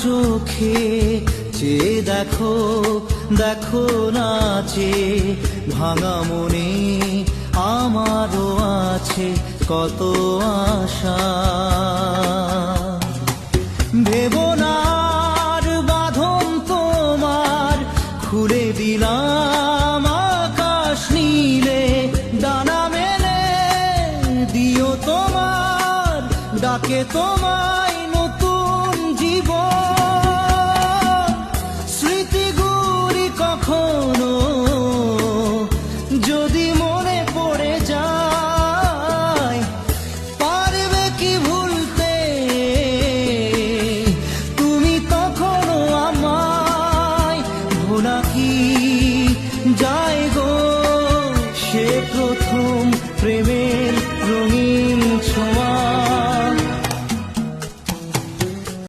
চোখে চেয়ে দেখো, দেখো নাচে ভাঙা মনে আমারও আছে কত আশা। ভেবো না আর বাঁধন তোমার, খুলে দিলাম আকাশ নীলে, ডানা মেলে দিও তোমার ডাকে তোমায়